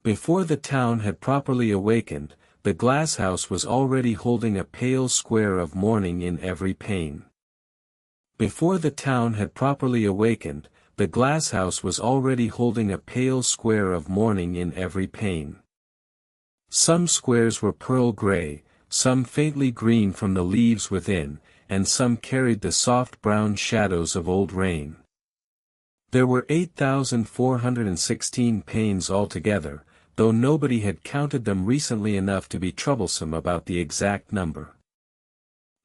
Before the town had properly awakened, the glasshouse was already holding a pale square of morning in every pane. Before the town had properly awakened, the glasshouse was already holding a pale square of morning in every pane. Some squares were pearl gray, some faintly green from the leaves within, and some carried the soft brown shadows of old rain. There were 8,416 panes altogether, though nobody had counted them recently enough to be troublesome about the exact number.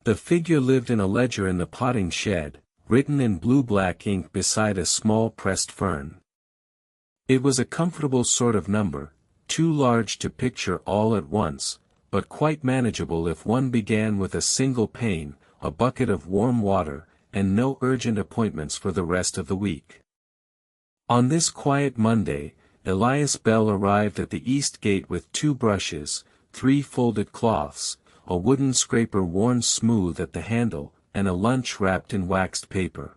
The figure lived in a ledger in the potting shed, written in blue-black ink beside a small pressed fern. It was a comfortable sort of number, too large to picture all at once, but quite manageable if one began with a single pane, a bucket of warm water, and no urgent appointments for the rest of the week. On this quiet Monday, Elias Bell arrived at the east gate with 2 brushes, 3 folded cloths, a wooden scraper worn smooth at the handle, and a lunch wrapped in waxed paper.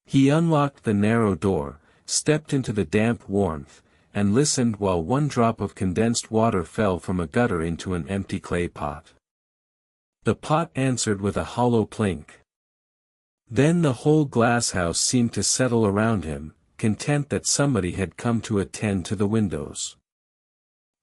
He unlocked the narrow door, stepped into the damp warmth, and listened while 1 drop of condensed water fell from a gutter into an empty clay pot. The pot answered with a hollow plink. Then the whole glasshouse seemed to settle around him, content that somebody had come to attend to the windows.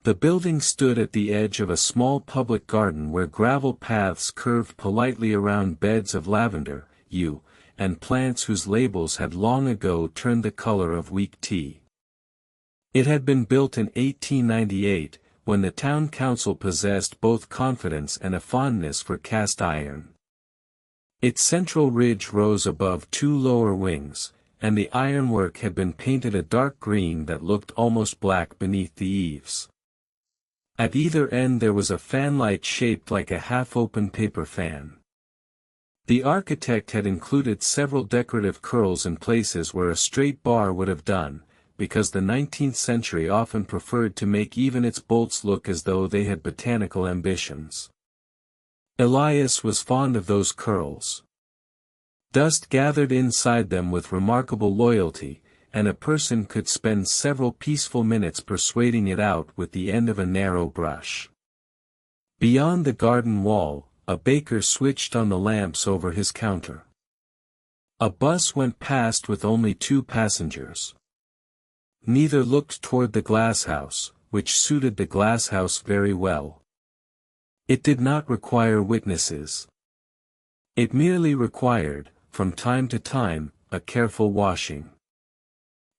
The building stood at the edge of a small public garden where gravel paths curved politely around beds of lavender, yew, and plants whose labels had long ago turned the color of weak tea. It had been built in 1898, when the town council possessed both confidence and a fondness for cast iron. Its central ridge rose above 2 lower wings, and the ironwork had been painted a dark green that looked almost black beneath the eaves. At either end there was a fanlight shaped like a half-open paper fan. The architect had included several decorative curls in places where a straight bar would have done, because the 19th century often preferred to make even its bolts look as though they had botanical ambitions. Elias was fond of those curls. Dust gathered inside them with remarkable loyalty, and a person could spend several peaceful minutes persuading it out with the end of a narrow brush. Beyond the garden wall, a baker switched on the lamps over his counter. A bus went past with only 2 passengers. Neither looked toward the glasshouse, which suited the glasshouse very well. It did not require witnesses. It merely required, from time to time, a careful washing.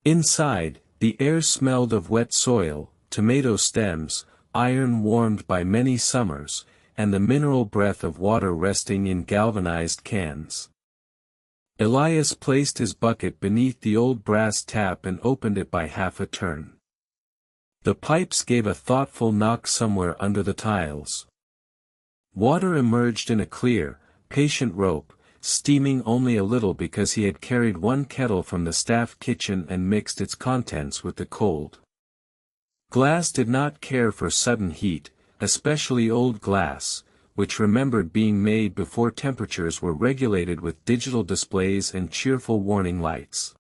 Inside, the air smelled of wet soil, tomato stems, iron warmed by many summers, and the mineral breath of water resting in galvanized cans. Elias placed his bucket beneath the old brass tap and opened it by half a turn. The pipes gave a thoughtful knock somewhere under the tiles. Water emerged in a clear, patient rope, steaming only a little because he had carried 1 kettle from the staff kitchen and mixed its contents with the cold. Glass did not care for sudden heat, especially old glass, which remembered being made before temperatures were regulated with digital displays and cheerful warning lights.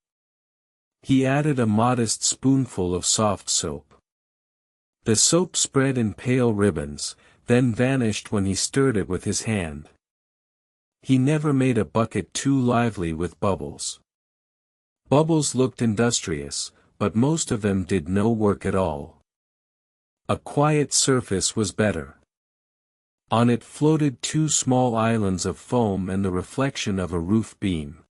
He added a modest spoonful of soft soap. The soap spread in pale ribbons, then vanished when he stirred it with his hand. He never made a bucket too lively with bubbles. Bubbles looked industrious, but most of them did no work at all. A quiet surface was better. On it floated 2 small islands of foam and the reflection of a roof beam.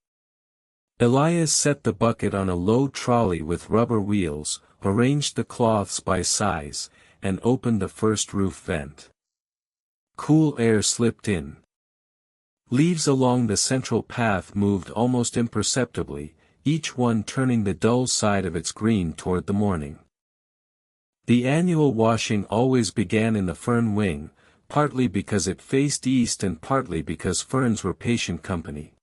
Elias set the bucket on a low trolley with rubber wheels, arranged the cloths by size, and opened the first roof vent. Cool air slipped in. Leaves along the central path moved almost imperceptibly, each one turning the dull side of its green toward the morning. The annual washing always began in the fern wing, partly because it faced east and partly because ferns were patient company.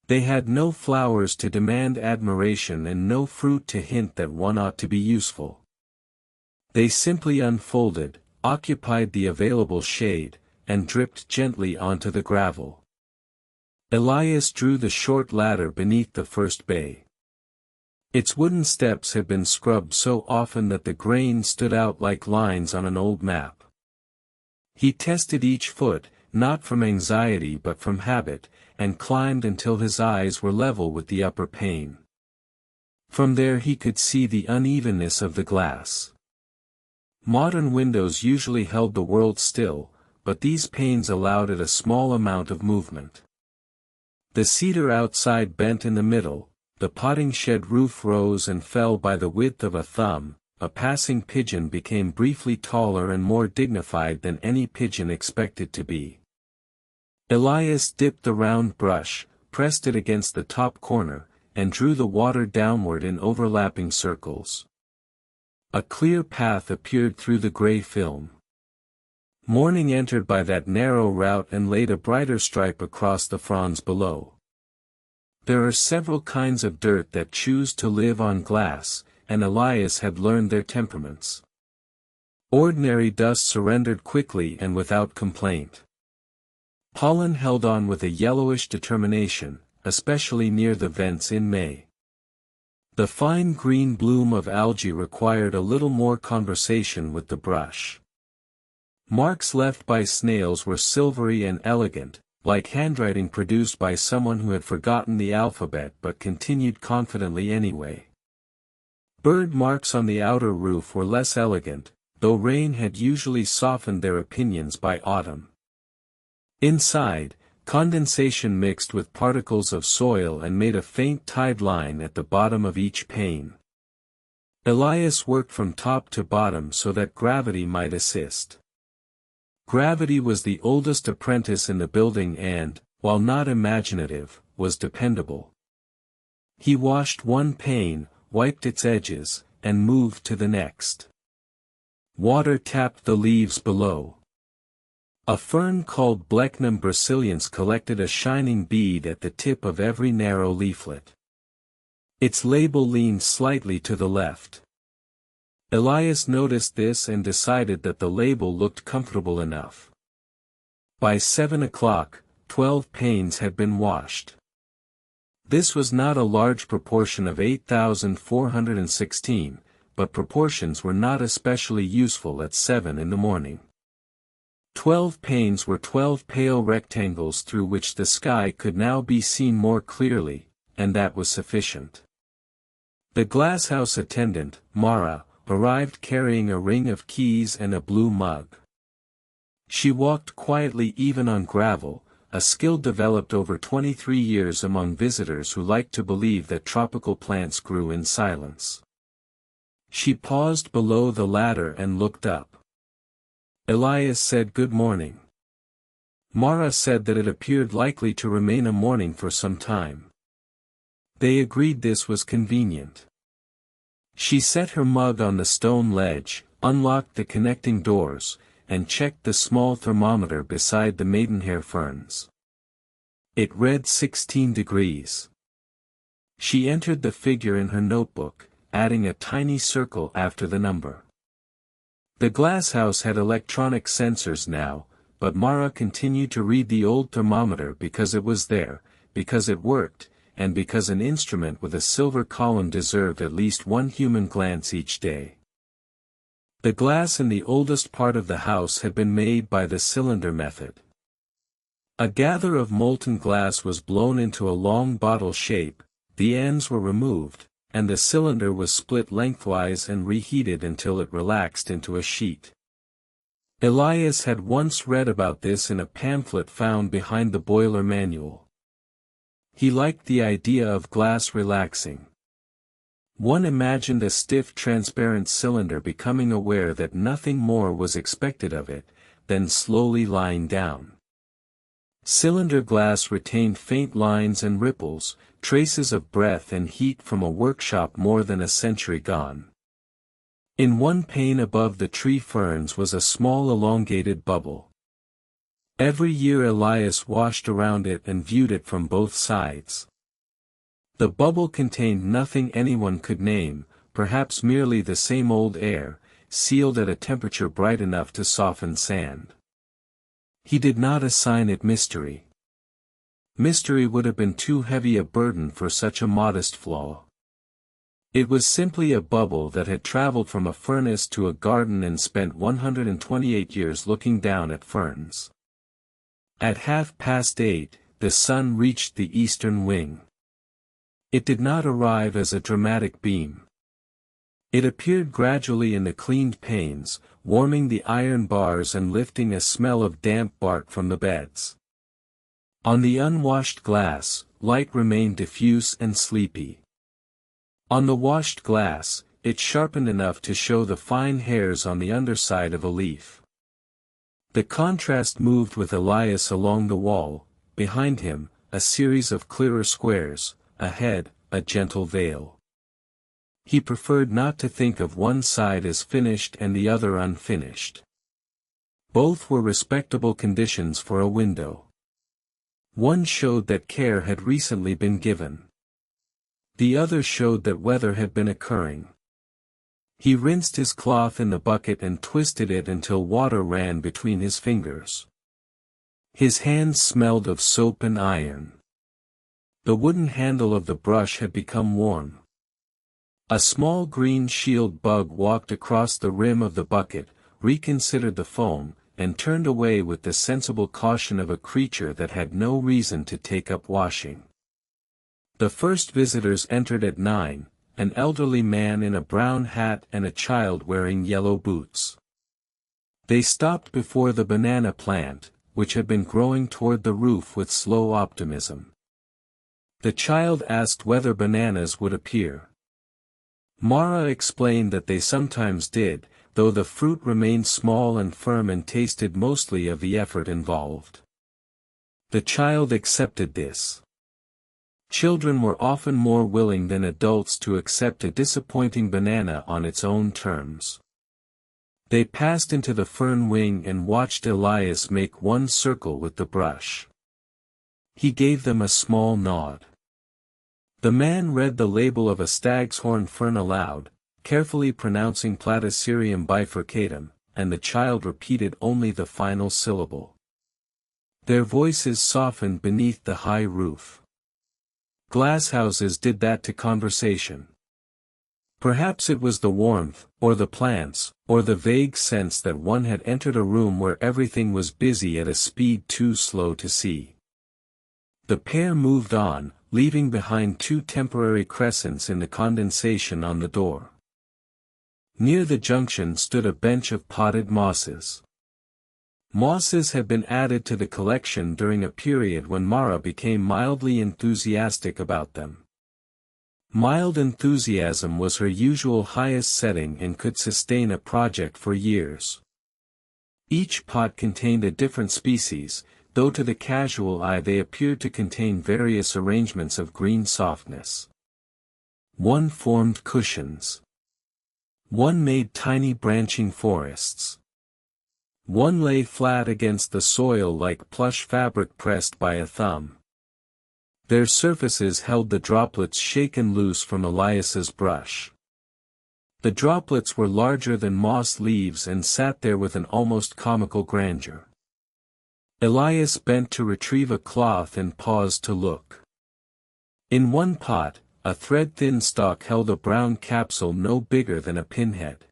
They had no flowers to demand admiration and no fruit to hint that one ought to be useful. They simply unfolded, occupied the available shade, and dripped gently onto the gravel. Elias drew the short ladder beneath the first bay. Its wooden steps had been scrubbed so often that the grain stood out like lines on an old map. He tested each foot, not from anxiety but from habit, and climbed until his eyes were level with the upper pane. From there he could see the unevenness of the glass. Modern windows usually held the world still, but these panes allowed it a small amount of movement. The cedar outside bent in the middle, the potting shed roof rose and fell by the width of a thumb, a passing pigeon became briefly taller and more dignified than any pigeon expected to be. Elias dipped the round brush, pressed it against the top corner, and drew the water downward in overlapping circles. A clear path appeared through the gray film. Morning entered by that narrow route and laid a brighter stripe across the fronds below. There are several kinds of dirt that choose to live on glass, and Elias had learned their temperaments. Ordinary dust surrendered quickly and without complaint. Pollen held on with a yellowish determination, especially near the vents in May. The fine green bloom of algae required a little more conversation with the brush. Marks left by snails were silvery and elegant, like handwriting produced by someone who had forgotten the alphabet but continued confidently anyway. Bird marks on the outer roof were less elegant, though rain had usually softened their opinions by autumn. Inside, condensation mixed with particles of soil and made a faint tide line at the bottom of each pane. Elias worked from top to bottom so that gravity might assist. Gravity was the oldest apprentice in the building and, while not imaginative, was dependable. He washed one pane, wiped its edges, and moved to the next. Water tapped the leaves below. A fern called Blechnum brasiliense collected a shining bead at the tip of every narrow leaflet. Its label leaned slightly to the left. Elias noticed this and decided that the label looked comfortable enough. By 7 o'clock, 12 panes had been washed. This was not a large proportion of 8,416, but proportions were not especially useful at 7 in the morning. 12 panes were 12 pale rectangles through which the sky could now be seen more clearly, and that was sufficient. The Glasshouse attendant, Mara, arrived carrying a ring of keys and a blue mug. She walked quietly even on gravel, a skill developed over 23 years among visitors who liked to believe that tropical plants grew in silence. She paused below the ladder and looked up. Elias said good morning. Mara said that it appeared likely to remain a morning for some time. They agreed this was convenient. She set her mug on the stone ledge, unlocked the connecting doors, and checked the small thermometer beside the maidenhair ferns. It read 16 degrees. She entered the figure in her notebook, adding a tiny circle after the number. The Glasshouse had electronic sensors now, but Mara continued to read the old thermometer because it was there, because it worked, and because an instrument with a silver column deserved at least one human glance each day. The glass in the oldest part of the house had been made by the cylinder method. A gather of molten glass was blown into a long bottle shape, the ends were removed, and the cylinder was split lengthwise and reheated until it relaxed into a sheet. Elias had once read about this in a pamphlet found behind the boiler manual. He liked the idea of glass relaxing. One imagined a stiff transparent cylinder becoming aware that nothing more was expected of it, then slowly lying down. Cylinder glass retained faint lines and ripples, traces of breath and heat from a workshop more than a century gone. In one pane above the tree ferns was a small elongated bubble. Every year Elias washed around it and viewed it from both sides. The bubble contained nothing anyone could name, perhaps merely the same old air, sealed at a temperature bright enough to soften sand. He did not assign it mystery. Mystery would have been too heavy a burden for such a modest flaw. It was simply a bubble that had traveled from a furnace to a garden and spent 128 years looking down at ferns. At 8:30, the sun reached the eastern wing. It did not arrive as a dramatic beam. It appeared gradually in the cleaned panes, warming the iron bars and lifting a smell of damp bark from the beds. On the unwashed glass, light remained diffuse and sleepy. On the washed glass, it sharpened enough to show the fine hairs on the underside of a leaf. The contrast moved with Elias along the wall, behind him, a series of clearer squares, ahead, a gentle veil. He preferred not to think of one side as finished and the other unfinished. Both were respectable conditions for a window. One showed that care had recently been given. The other showed that weather had been occurring. He rinsed his cloth in the bucket and twisted it until water ran between his fingers. His hands smelled of soap and iron. The wooden handle of the brush had become warm. A small green shield bug walked across the rim of the bucket, reconsidered the foam, and turned away with the sensible caution of a creature that had no reason to take up washing. The first visitors entered at 9, an elderly man in a brown hat and a child wearing yellow boots. They stopped before the banana plant, which had been growing toward the roof with slow optimism. The child asked whether bananas would appear. Mara explained that they sometimes did, though the fruit remained small and firm and tasted mostly of the effort involved. The child accepted this. Children were often more willing than adults to accept a disappointing banana on its own terms. They passed into the fern wing and watched Elias make one circle with the brush. He gave them a small nod. The man read the label of a stag's horn fern aloud, carefully pronouncing Platycerium bifurcatum, and the child repeated only the final syllable. Their voices softened beneath the high roof. Glasshouses did that to conversation. Perhaps it was the warmth, or the plants, or the vague sense that one had entered a room where everything was busy at a speed too slow to see. The pair moved on, leaving behind two temporary crescents in the condensation on the door. Near the junction stood a bench of potted mosses. Mosses had been added to the collection during a period when Mara became mildly enthusiastic about them. Mild enthusiasm was her usual highest setting and could sustain a project for years. Each pot contained a different species, though to the casual eye they appeared to contain various arrangements of green softness. One formed cushions. One made tiny branching forests. One lay flat against the soil like plush fabric pressed by a thumb. Their surfaces held the droplets shaken loose from Elias's brush. The droplets were larger than moss leaves and sat there with an almost comical grandeur. Elias bent to retrieve a cloth and paused to look. In one pot, a thread-thin stalk held a brown capsule no bigger than a pinhead.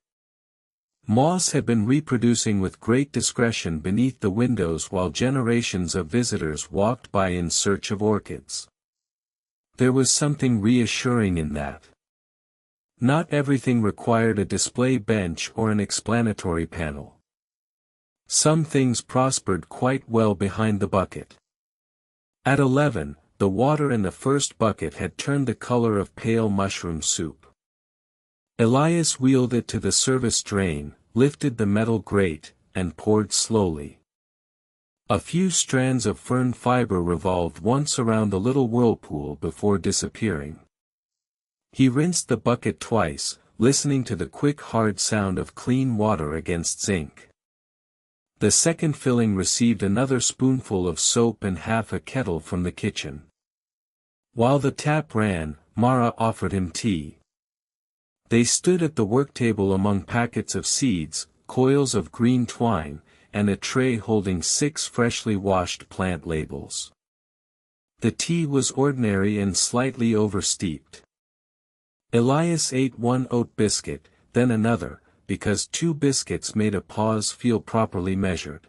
Moss had been reproducing with great discretion beneath the windows while generations of visitors walked by in search of orchids. There was something reassuring in that. Not everything required a display bench or an explanatory panel. Some things prospered quite well behind the bucket. At 11, the water in the first bucket had turned the color of pale mushroom soup. Elias wheeled it to the service drain, lifted the metal grate, and poured slowly. A few strands of fern fiber revolved once around the little whirlpool before disappearing. He rinsed the bucket twice, listening to the quick hard sound of clean water against zinc. The second filling received another spoonful of soap and half a kettle from the kitchen. While the tap ran, Mara offered him tea. They stood at the worktable among packets of seeds, coils of green twine, and a tray holding 6 freshly washed plant labels. The tea was ordinary and slightly oversteeped. Elias ate one oat biscuit, then another, because 2 biscuits made a pause feel properly measured.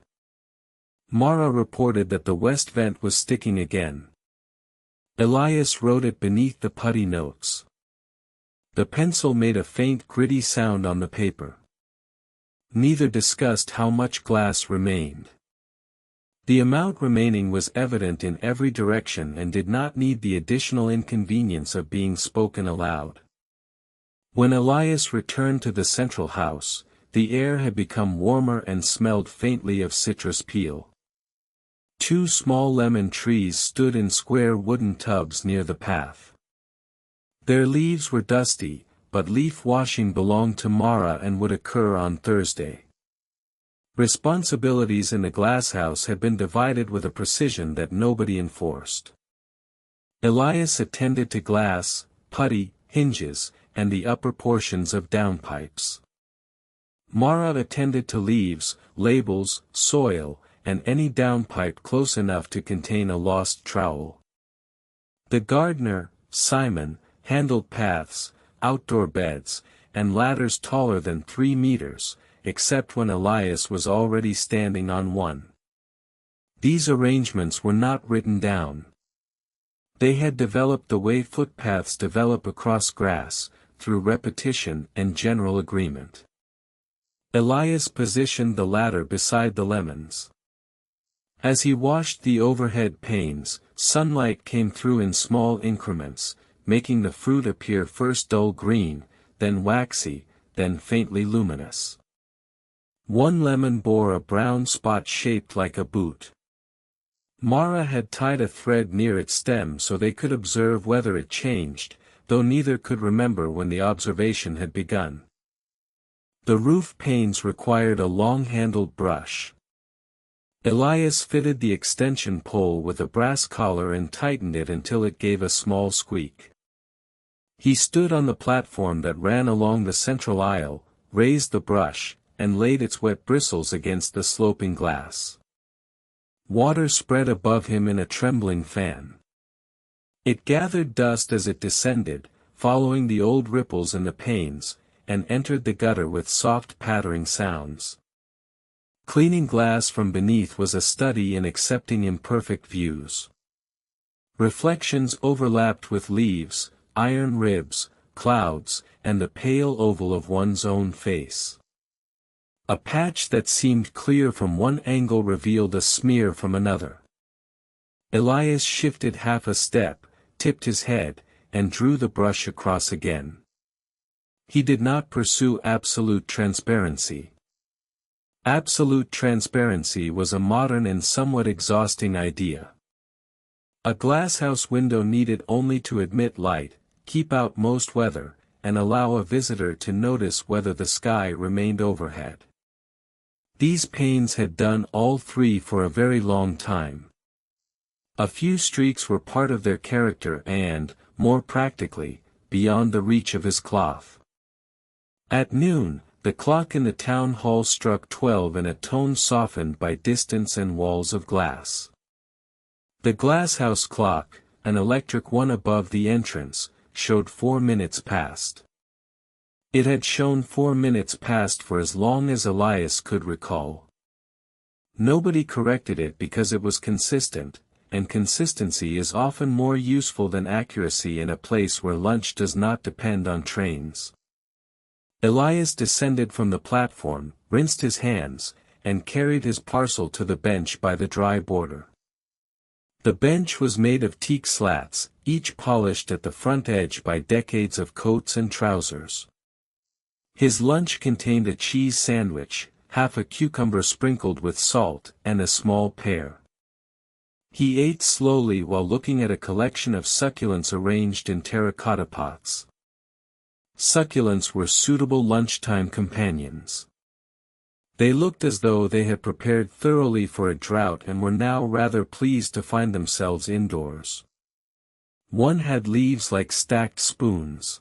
Mara reported that the west vent was sticking again. Elias wrote it beneath the putty notes. The pencil made a faint gritty sound on the paper. Neither discussed how much glass remained. The amount remaining was evident in every direction and did not need the additional inconvenience of being spoken aloud. When Elias returned to the central house, the air had become warmer and smelled faintly of citrus peel. 2 small lemon trees stood in square wooden tubs near the path. Their leaves were dusty, but leaf washing belonged to Mara and would occur on Thursday. Responsibilities in the glasshouse had been divided with a precision that nobody enforced. Elias attended to glass, putty, hinges, and the upper portions of downpipes. Mara attended to leaves, labels, soil, and any downpipe close enough to contain a lost trowel. The gardener, Simon, handled paths, outdoor beds, and ladders taller than 3 meters, except when Elias was already standing on one. These arrangements were not written down. They had developed the way footpaths develop across grass, through repetition and general agreement. Elias positioned the ladder beside the lemons. As he washed the overhead panes, sunlight came through in small increments, making the fruit appear first dull green, then waxy, then faintly luminous. One lemon bore a brown spot shaped like a boot. Mara had tied a thread near its stem so they could observe whether it changed, though neither could remember when the observation had begun. The roof panes required a long-handled brush. Elias fitted the extension pole with a brass collar and tightened it until it gave a small squeak. He stood on the platform that ran along the central aisle, raised the brush, and laid its wet bristles against the sloping glass. Water spread above him in a trembling fan. It gathered dust as it descended, following the old ripples in the panes, and entered the gutter with soft pattering sounds. Cleaning glass from beneath was a study in accepting imperfect views. Reflections overlapped with leaves, iron ribs, clouds, and the pale oval of one's own face. A patch that seemed clear from one angle revealed a smear from another. Elias shifted half a step, tipped his head, and drew the brush across again. He did not pursue absolute transparency. Absolute transparency was a modern and somewhat exhausting idea. A glasshouse window needed only to admit light, keep out most weather, and allow a visitor to notice whether the sky remained overhead. These panes had done all 3 for a very long time. A few streaks were part of their character and, more practically, beyond the reach of his cloth. At noon, the clock in the town hall struck 12 in a tone softened by distance and walls of glass. The glasshouse clock, an electric one above the entrance, showed 4 minutes past. It had shown 4 minutes past for as long as Elias could recall. Nobody corrected it because it was consistent, and consistency is often more useful than accuracy in a place where lunch does not depend on trains. Elias descended from the platform, rinsed his hands, and carried his parcel to the bench by the dry border. The bench was made of teak slats, each polished at the front edge by decades of coats and trousers. His lunch contained a cheese sandwich, half a cucumber sprinkled with salt, and a small pear. He ate slowly while looking at a collection of succulents arranged in terracotta pots. Succulents were suitable lunchtime companions. They looked as though they had prepared thoroughly for a drought and were now rather pleased to find themselves indoors. One had leaves like stacked spoons.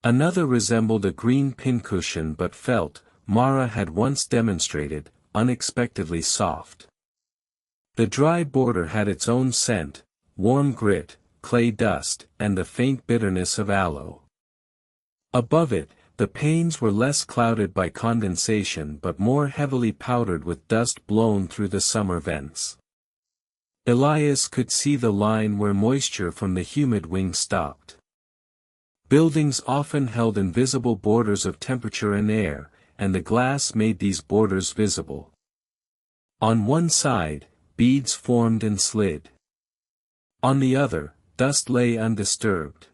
Another resembled a green pincushion but felt, Mara had once demonstrated, unexpectedly soft. The dry border had its own scent, warm grit, clay dust, and the faint bitterness of aloe. Above it, the panes were less clouded by condensation but more heavily powdered with dust blown through the summer vents. Elias could see the line where moisture from the humid wing stopped. Buildings often held invisible borders of temperature and air, and the glass made these borders visible. On one side, beads formed and slid. On the other, dust lay undisturbed.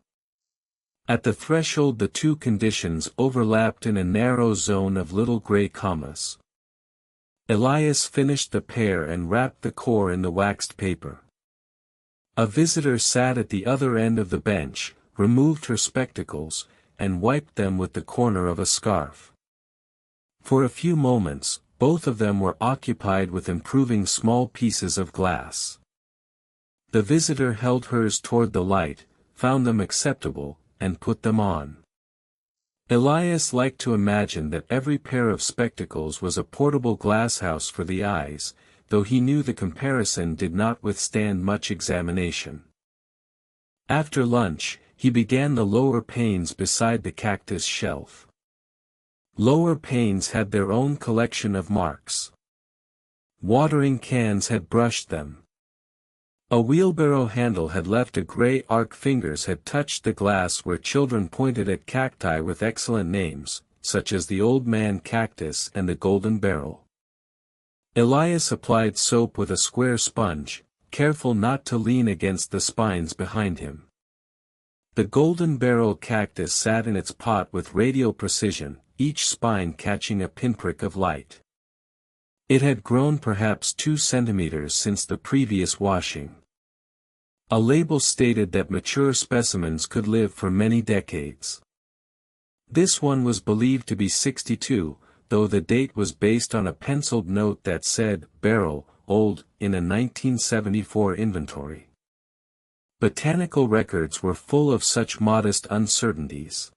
At the threshold the two conditions overlapped in a narrow zone of little gray commas. Elias finished the pair and wrapped the core in the waxed paper. A visitor sat at the other end of the bench, removed her spectacles, and wiped them with the corner of a scarf. For a few moments, both of them were occupied with improving small pieces of glass. The visitor held hers toward the light, found them acceptable, and put them on. Elias liked to imagine that every pair of spectacles was a portable glasshouse for the eyes, though he knew the comparison did not withstand much examination. After lunch, he began the lower panes beside the cactus shelf. Lower panes had their own collection of marks. Watering cans had brushed them. A wheelbarrow handle had left a gray arc. Fingers had touched the glass where children pointed at cacti with excellent names, such as the Old Man Cactus and the Golden Barrel. Elias applied soap with a square sponge, careful not to lean against the spines behind him. The Golden Barrel cactus sat in its pot with radial precision, each spine catching a pinprick of light. It had grown perhaps 2 centimeters since the previous washing. A label stated that mature specimens could live for many decades. This one was believed to be 62, though the date was based on a penciled note that said, "Barrel, old," in a 1974 inventory. Botanical records were full of such modest uncertainties.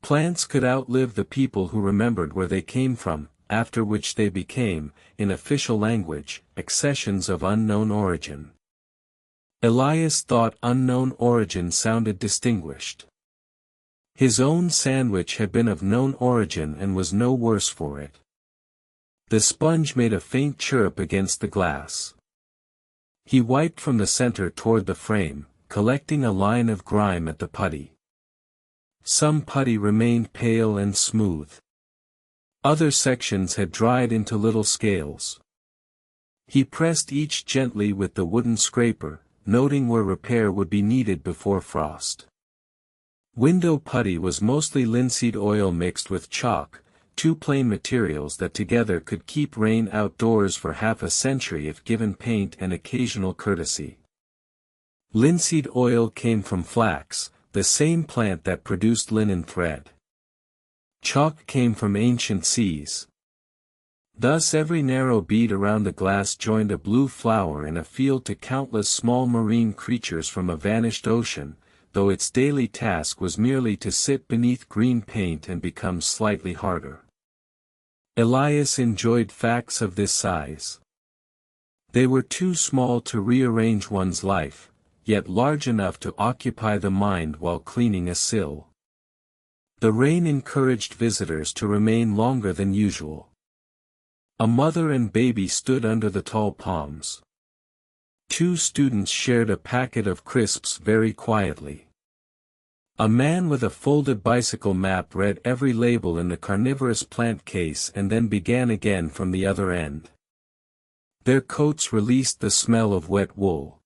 Plants could outlive the people who remembered where they came from, after which they became, in official language, accessions of unknown origin. Elias thought unknown origin sounded distinguished. His own sandwich had been of known origin and was no worse for it. The sponge made a faint chirp against the glass. He wiped from the center toward the frame, collecting a line of grime at the putty. Some putty remained pale and smooth. Other sections had dried into little scales. He pressed each gently with the wooden scraper, noting where repair would be needed before frost. Window putty was mostly linseed oil mixed with chalk, two plain materials that together could keep rain outdoors for half a century if given paint and occasional courtesy. Linseed oil came from flax, the same plant that produced linen thread. Chalk came from ancient seas. Thus every narrow bead around the glass joined a blue flower in a field to countless small marine creatures from a vanished ocean, though its daily task was merely to sit beneath green paint and become slightly harder. Elias enjoyed facts of this size. They were too small to rearrange one's life, yet large enough to occupy the mind while cleaning a sill. The rain encouraged visitors to remain longer than usual. A mother and baby stood under the tall palms. 2 students shared a packet of crisps very quietly. A man with a folded bicycle map read every label in the carnivorous plant case and then began again from the other end. Their coats released the smell of wet wool.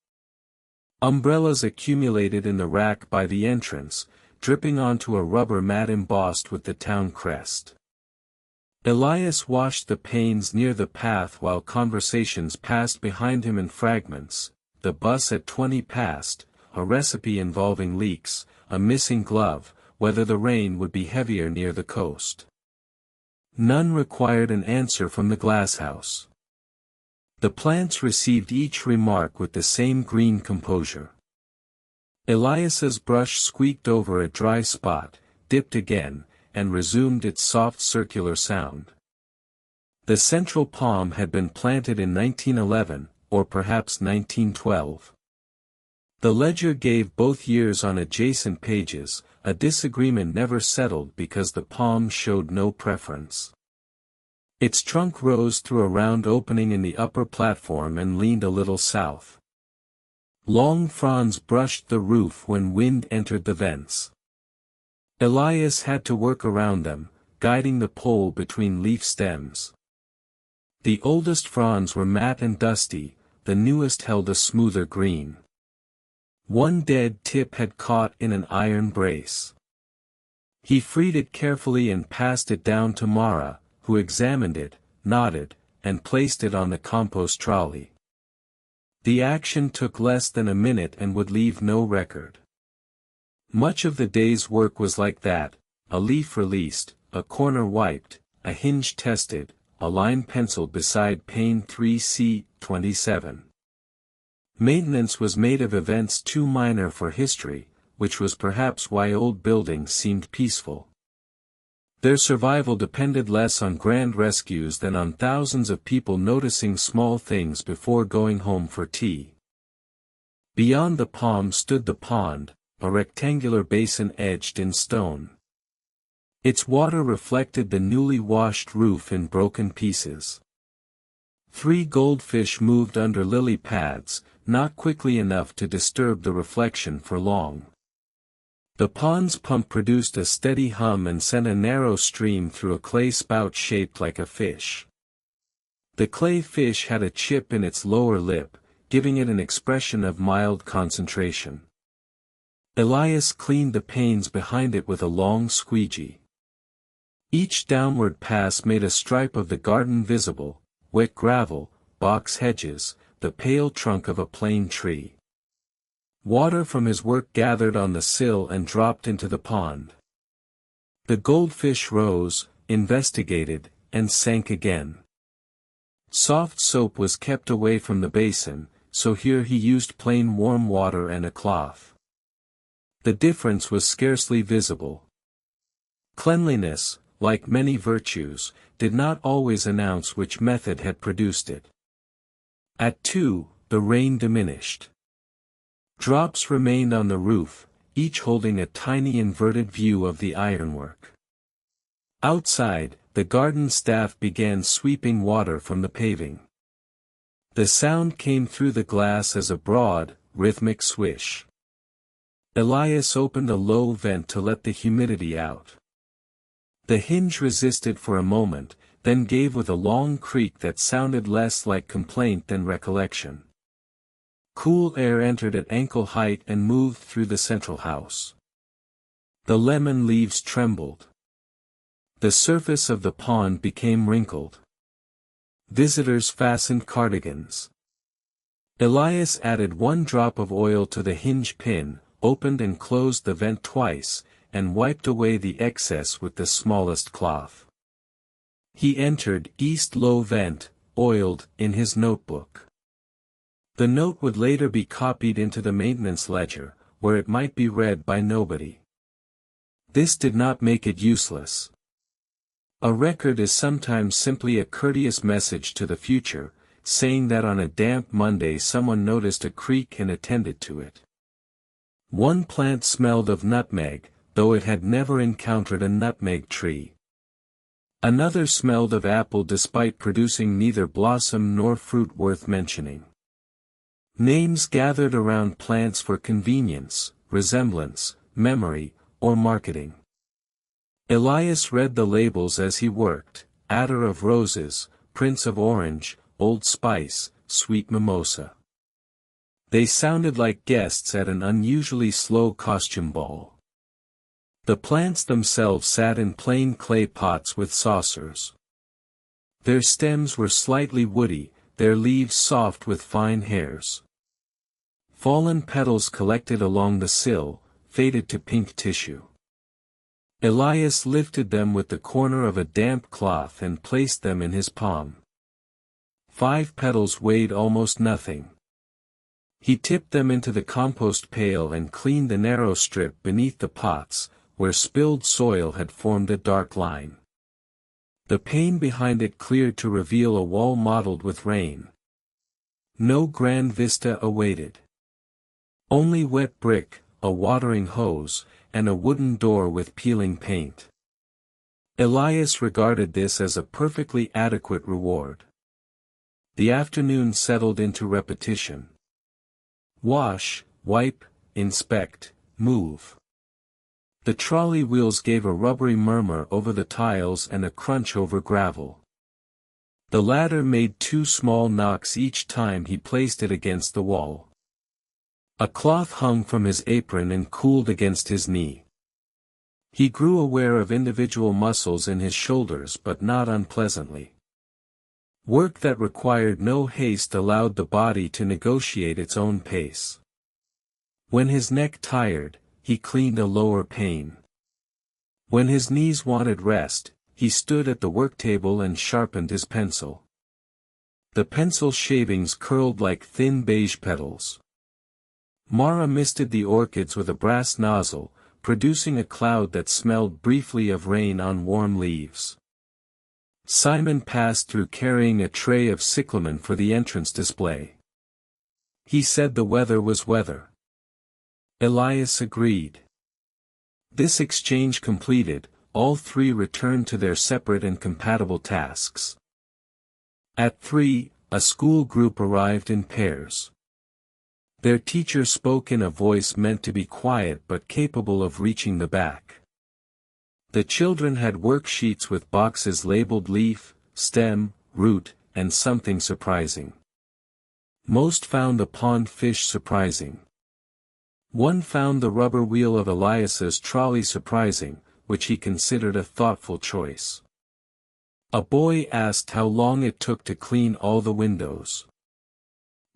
Umbrellas accumulated in the rack by the entrance, dripping onto a rubber mat embossed with the town crest. Elias washed the panes near the path while conversations passed behind him in fragments, the bus at 20 past, a recipe involving leeks, a missing glove, whether the rain would be heavier near the coast. None required an answer from the glasshouse. The plants received each remark with the same green composure. Elias's brush squeaked over a dry spot, dipped again, and resumed its soft circular sound. The central palm had been planted in 1911, or perhaps 1912. The ledger gave both years on adjacent pages, a disagreement never settled because the palm showed no preference. Its trunk rose through a round opening in the upper platform and leaned a little south. Long fronds brushed the roof when wind entered the vents. Elias had to work around them, guiding the pole between leaf stems. The oldest fronds were matte and dusty, the newest held a smoother green. One dead tip had caught in an iron brace. He freed it carefully and passed it down to Mara, who examined it, nodded, and placed it on the compost trolley. The action took less than a minute and would leave no record. Much of the day's work was like that: a leaf released, a corner wiped, a hinge tested, a line penciled beside pane 3C27. Maintenance was made of events too minor for history, which was perhaps why old buildings seemed peaceful. Their survival depended less on grand rescues than on thousands of people noticing small things before going home for tea. Beyond the palm stood the pond, a rectangular basin edged in stone. Its water reflected the newly washed roof in broken pieces. 3 goldfish moved under lily pads, not quickly enough to disturb the reflection for long. The pond's pump produced a steady hum and sent a narrow stream through a clay spout shaped like a fish. The clay fish had a chip in its lower lip, giving it an expression of mild concentration. Elias cleaned the panes behind it with a long squeegee. Each downward pass made a stripe of the garden visible: wet gravel, box hedges, the pale trunk of a plane tree. Water from his work gathered on the sill and dropped into the pond. The goldfish rose, investigated, and sank again. Soft soap was kept away from the basin, so here he used plain warm water and a cloth. The difference was scarcely visible. Cleanliness, like many virtues, did not always announce which method had produced it. At 2, the rain diminished. Drops remained on the roof, each holding a tiny inverted view of the ironwork. Outside, the garden staff began sweeping water from the paving. The sound came through the glass as a broad, rhythmic swish. Elias opened a low vent to let the humidity out. The hinge resisted for a moment, then gave with a long creak that sounded less like complaint than recollection. Cool air entered at ankle height and moved through the central house. The lemon leaves trembled. The surface of the pond became wrinkled. Visitors fastened cardigans. Elias added 1 drop of oil to the hinge pin, opened and closed the vent twice, and wiped away the excess with the smallest cloth. He entered East Low Vent, oiled, in his notebook. The note would later be copied into the maintenance ledger, where it might be read by nobody. This did not make it useless. A record is sometimes simply a courteous message to the future, saying that on a damp Monday someone noticed a creak and attended to it. One plant smelled of nutmeg, though it had never encountered a nutmeg tree. Another smelled of apple despite producing neither blossom nor fruit worth mentioning. Names gathered around plants for convenience, resemblance, memory, or marketing. Elias read the labels as he worked: Attar of Roses, Prince of Orange, Old Spice, Sweet Mimosa. They sounded like guests at an unusually slow costume ball. The plants themselves sat in plain clay pots with saucers. Their stems were slightly woody, their leaves soft with fine hairs. Fallen petals collected along the sill, faded to pink tissue. Elias lifted them with the corner of a damp cloth and placed them in his palm. 5 petals weighed almost nothing. He tipped them into the compost pail and cleaned the narrow strip beneath the pots, where spilled soil had formed a dark line. The pane behind it cleared to reveal a wall mottled with rain. No grand vista awaited. Only wet brick, a watering hose, and a wooden door with peeling paint. Elias regarded this as a perfectly adequate reward. The afternoon settled into repetition. Wash, wipe, inspect, move. The trolley wheels gave a rubbery murmur over the tiles and a crunch over gravel. The ladder made 2 small knocks each time he placed it against the wall. A cloth hung from his apron and cooled against his knee. He grew aware of individual muscles in his shoulders, but not unpleasantly. Work that required no haste allowed the body to negotiate its own pace. When his neck tired, he cleaned a lower pane. When his knees wanted rest, he stood at the worktable and sharpened his pencil. The pencil shavings curled like thin beige petals. Mara misted the orchids with a brass nozzle, producing a cloud that smelled briefly of rain on warm leaves. Simon passed through carrying a tray of cyclamen for the entrance display. He said the weather was weather. Elias agreed. This exchange completed, all 3 returned to their separate and compatible tasks. At 3, a school group arrived in pairs. Their teacher spoke in a voice meant to be quiet but capable of reaching the back. The children had worksheets with boxes labeled leaf, stem, root, and something surprising. Most found the pond fish surprising. One found the rubber wheel of Elias's trolley surprising, which he considered a thoughtful choice. A boy asked how long it took to clean all the windows.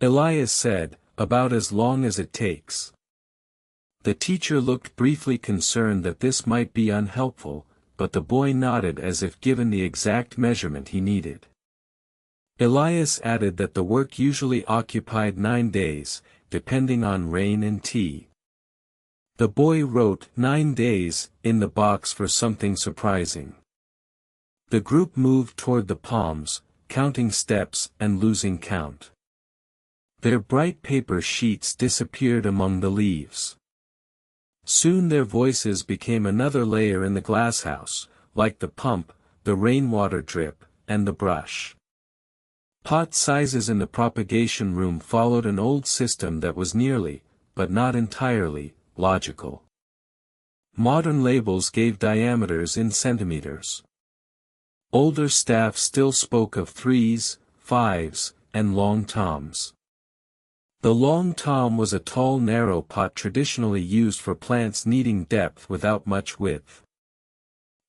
Elias said, "About as long as it takes." The teacher looked briefly concerned that this might be unhelpful, but the boy nodded as if given the exact measurement he needed. Elias added that the work usually occupied 9 days, depending on rain and tea. The boy wrote 9 days in the box for something surprising. The group moved toward the palms, counting steps and losing count. Their bright paper sheets disappeared among the leaves. Soon their voices became another layer in the glasshouse, like the pump, the rainwater drip, and the brush. Pot sizes in the propagation room followed an old system that was nearly, but not entirely, logical. Modern labels gave diameters in centimeters. Older staff still spoke of 3s, 5s, and long toms. The long tom was a tall narrow pot traditionally used for plants needing depth without much width.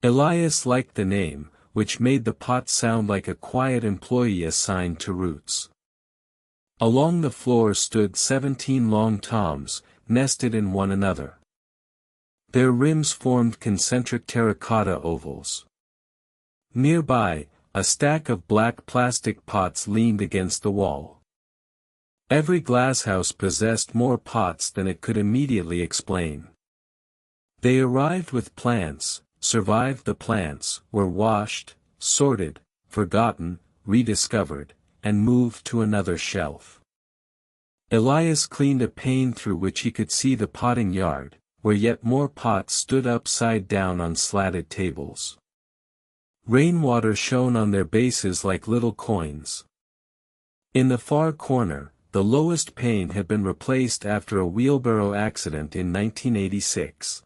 Elias liked the name, which made the pot sound like a quiet employee assigned to roots. Along the floor stood 17 long toms, nested in one another. Their rims formed concentric terracotta ovals. Nearby, a stack of black plastic pots leaned against the wall. Every glasshouse possessed more pots than it could immediately explain. They arrived with plants, survived the plants, were washed, sorted, forgotten, rediscovered, and moved to another shelf. Elias cleaned a pane through which he could see the potting yard, where yet more pots stood upside down on slatted tables. Rainwater shone on their bases like little coins. In the far corner, the lowest pane had been replaced after a wheelbarrow accident in 1986.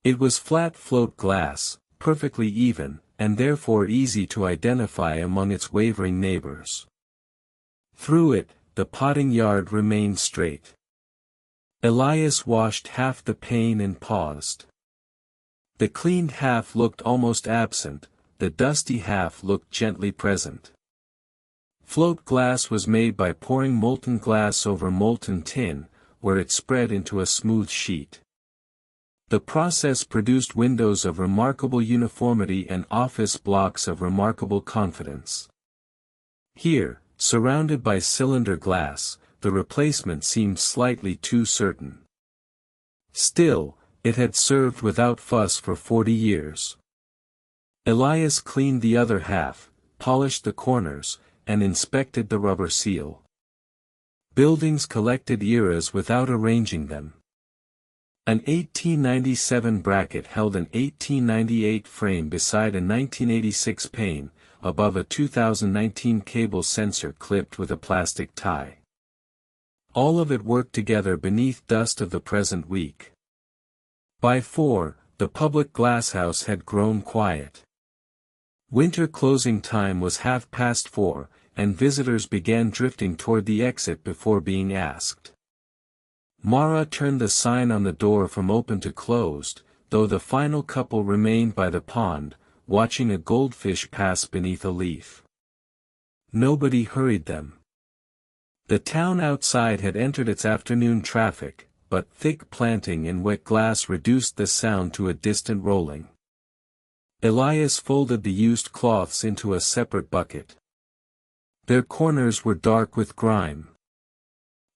It was flat float glass, perfectly even, and therefore easy to identify among its wavering neighbors. Through it, the potting yard remained straight. Elias washed half the pane and paused. The cleaned half looked almost absent, the dusty half looked gently present. Float glass was made by pouring molten glass over molten tin, where it spread into a smooth sheet. The process produced windows of remarkable uniformity and office blocks of remarkable confidence. Here, surrounded by cylinder glass, the replacement seemed slightly too certain. Still, it had served without fuss for 40 years. Elias cleaned the other half, polished the corners, and inspected the rubber seal. Buildings collected eras without arranging them. An 1897 bracket held an 1898 frame beside a 1986 pane, above a 2019 cable sensor clipped with a plastic tie. All of it worked together beneath dust of the present week. By 4, the public Glasshouse had grown quiet. Winter closing time was 4:30, and visitors began drifting toward the exit before being asked. Mara turned the sign on the door from open to closed, though the final couple remained by the pond, watching a goldfish pass beneath a leaf. Nobody hurried them. The town outside had entered its afternoon traffic, but thick planting and wet glass reduced the sound to a distant rolling. Elias folded the used cloths into a separate bucket. Their corners were dark with grime.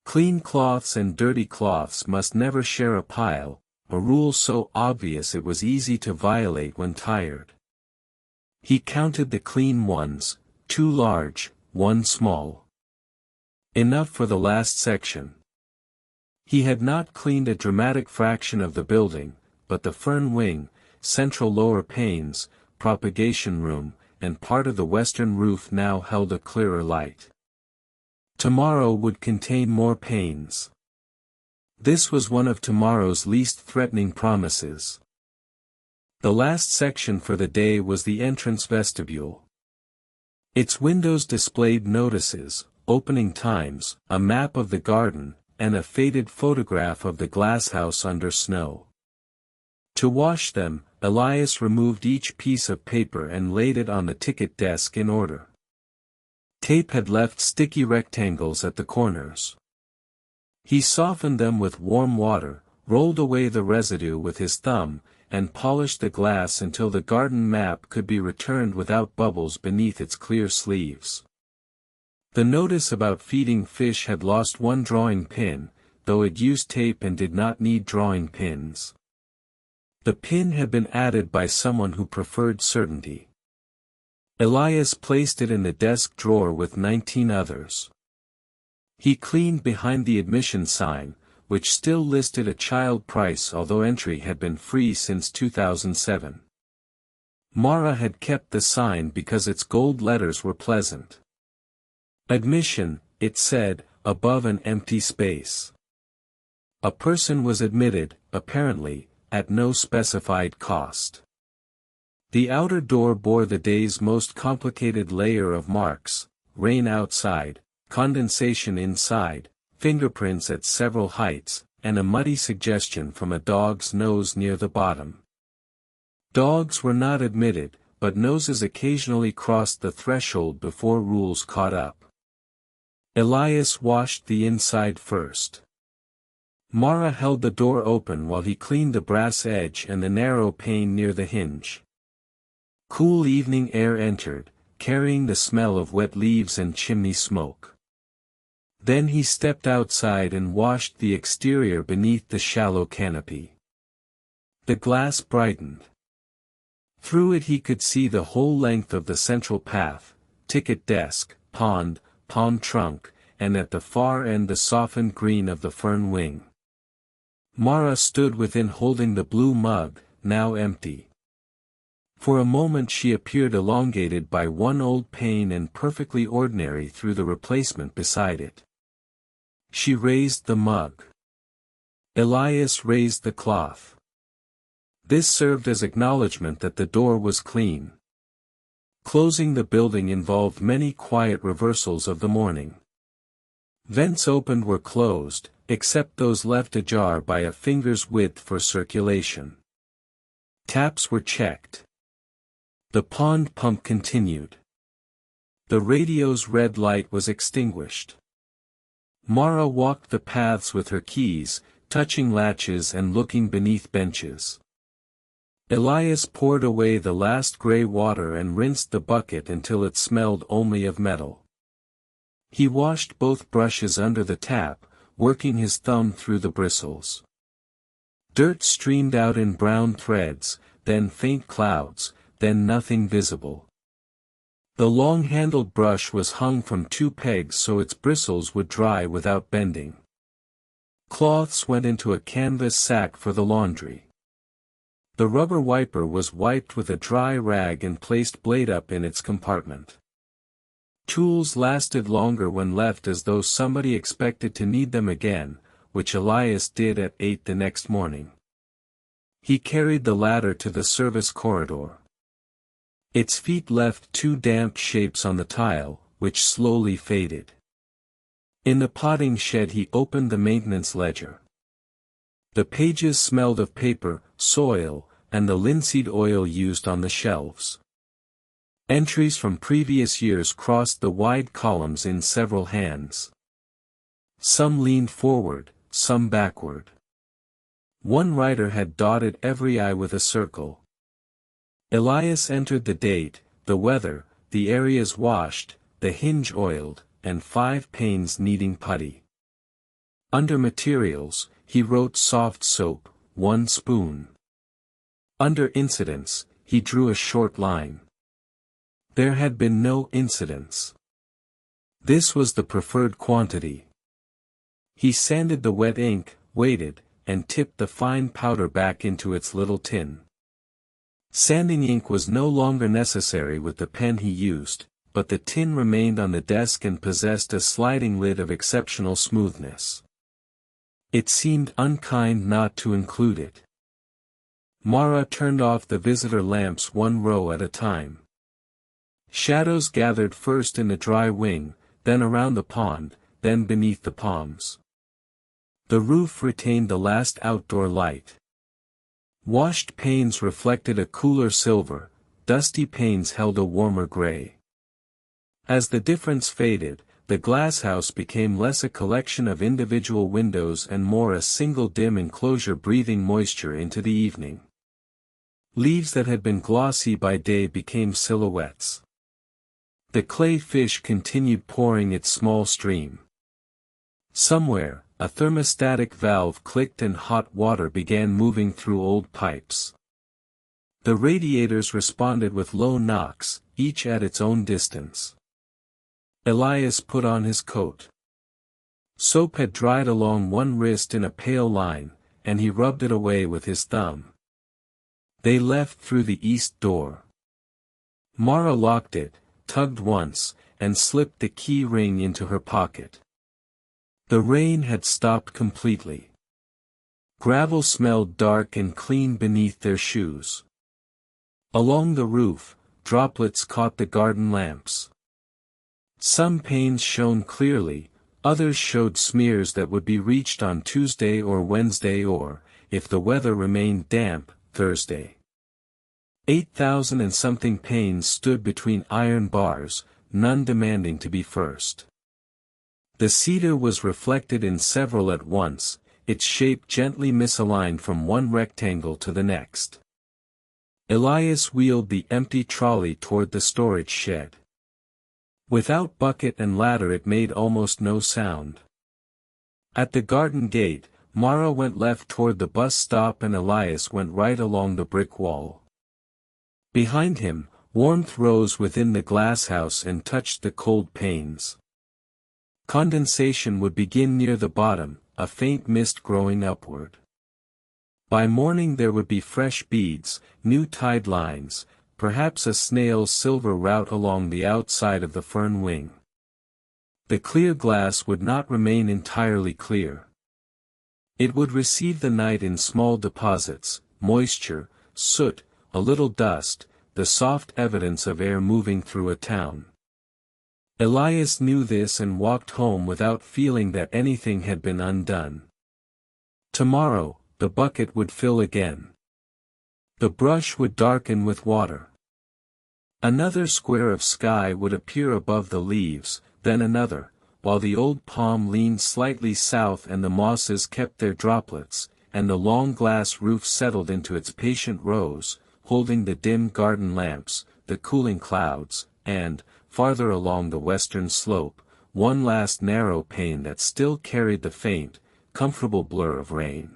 Clean cloths and dirty cloths must never share a pile, a rule so obvious it was easy to violate when tired. He counted the clean ones, 2 large, 1 small. Enough for the last section. He had not cleaned a dramatic fraction of the building, but the fern wing, central lower panes, propagation room, and part of the western roof now held a clearer light. Tomorrow would contain more panes. This was one of tomorrow's least threatening promises. The last section for the day was the entrance vestibule. Its windows displayed notices, opening times, a map of the garden, and a faded photograph of the glasshouse under snow. To wash them, Elias removed each piece of paper and laid it on the ticket desk in order. Tape had left sticky rectangles at the corners. He softened them with warm water, rolled away the residue with his thumb, and polished the glass until the garden map could be returned without bubbles beneath its clear sleeves. The notice about feeding fish had lost one drawing pin, though it used tape and did not need drawing pins. The pin had been added by someone who preferred certainty. Elias placed it in the desk drawer with 19 others. He cleaned behind the admission sign, which still listed a child price although entry had been free since 2007. Mara had kept the sign because its gold letters were pleasant. Admission, it said, above an empty space. A person was admitted, apparently, at no specified cost. The outer door bore the day's most complicated layer of marks: rain outside, condensation inside, fingerprints at several heights, and a muddy suggestion from a dog's nose near the bottom. Dogs were not admitted, but noses occasionally crossed the threshold before rules caught up. Elias washed the inside first. Mara held the door open while he cleaned the brass edge and the narrow pane near the hinge. Cool evening air entered, carrying the smell of wet leaves and chimney smoke. Then he stepped outside and washed the exterior beneath the shallow canopy. The glass brightened. Through it he could see the whole length of the central path, ticket desk, pond, palm trunk, and at the far end the softened green of the fern wing. Mara stood within holding the blue mug, now empty. For a moment she appeared elongated by one old pane and perfectly ordinary through the replacement beside it. She raised the mug. Elias raised the cloth. This served as acknowledgement that the door was clean. Closing the building involved many quiet reversals of the morning. Vents opened were closed, except those left ajar by a finger's width for circulation. Taps were checked. The pond pump continued. The radio's red light was extinguished. Mara walked the paths with her keys, touching latches and looking beneath benches. Elias poured away the last gray water and rinsed the bucket until it smelled only of metal. He washed both brushes under the tap, working his thumb through the bristles. Dirt streamed out in brown threads, then faint clouds, then nothing visible. The long-handled brush was hung from 2 pegs so its bristles would dry without bending. Cloths went into a canvas sack for the laundry. The rubber wiper was wiped with a dry rag and placed blade up in its compartment. Tools lasted longer when left as though somebody expected to need them again, which Elias did at 8 the next morning. He carried the ladder to the service corridor. Its feet left two damp shapes on the tile, which slowly faded. In the potting shed he opened the maintenance ledger. The pages smelled of paper, soil, and the linseed oil used on the shelves. Entries from previous years crossed the wide columns in several hands. Some leaned forward, some backward. One writer had dotted every I with a circle. Elias entered the date, the weather, the areas washed, the hinge oiled, and 5 panes needing putty. Under materials, he wrote soft soap, 1 spoon. Under incidents, he drew a short line. There had been no incidents. This was the preferred quantity. He sanded the wet ink, waited, and tipped the fine powder back into its little tin. Sanding ink was no longer necessary with the pen he used, but the tin remained on the desk and possessed a sliding lid of exceptional smoothness. It seemed unkind not to include it. Mara turned off the visitor lamps 1 row at a time. Shadows gathered first in the dry wing, then around the pond, then beneath the palms. The roof retained the last outdoor light. Washed panes reflected a cooler silver, dusty panes held a warmer gray. As the difference faded, the glasshouse became less a collection of individual windows and more a single dim enclosure breathing moisture into the evening. Leaves that had been glossy by day became silhouettes. The clay fish continued pouring its small stream. Somewhere, a thermostatic valve clicked and hot water began moving through old pipes. The radiators responded with low knocks, each at its own distance. Elias put on his coat. Soap had dried along one wrist in a pale line, and he rubbed it away with his thumb. They left through the east door. Mara locked it, tugged once, and slipped the key ring into her pocket. The rain had stopped completely. Gravel smelled dark and clean beneath their shoes. Along the roof, droplets caught the garden lamps. Some panes shone clearly, others showed smears that would be reached on Tuesday or Wednesday or, if the weather remained damp, Thursday. 8,000 and something panes stood between iron bars, none demanding to be first. The cedar was reflected in several at once, its shape gently misaligned from one rectangle to the next. Elias wheeled the empty trolley toward the storage shed. Without bucket and ladder it made almost no sound. At the garden gate, Mara went left toward the bus stop and Elias went right along the brick wall. Behind him, warmth rose within the glasshouse and touched the cold panes. Condensation would begin near the bottom, a faint mist growing upward. By morning there would be fresh beads, new tide lines, perhaps a snail's silver route along the outside of the fern wing. The clear glass would not remain entirely clear. It would receive the night in small deposits, moisture, soot, a little dust, the soft evidence of air moving through a town. Elias knew this and walked home without feeling that anything had been undone. Tomorrow, the bucket would fill again. The brush would darken with water. Another square of sky would appear above the leaves, then another, while the old palm leaned slightly south and the mosses kept their droplets, and the long glass roof settled into its patient rows, holding the dim garden lamps, the cooling clouds, and, farther along the western slope, one last narrow pane that still carried the faint, comfortable blur of rain.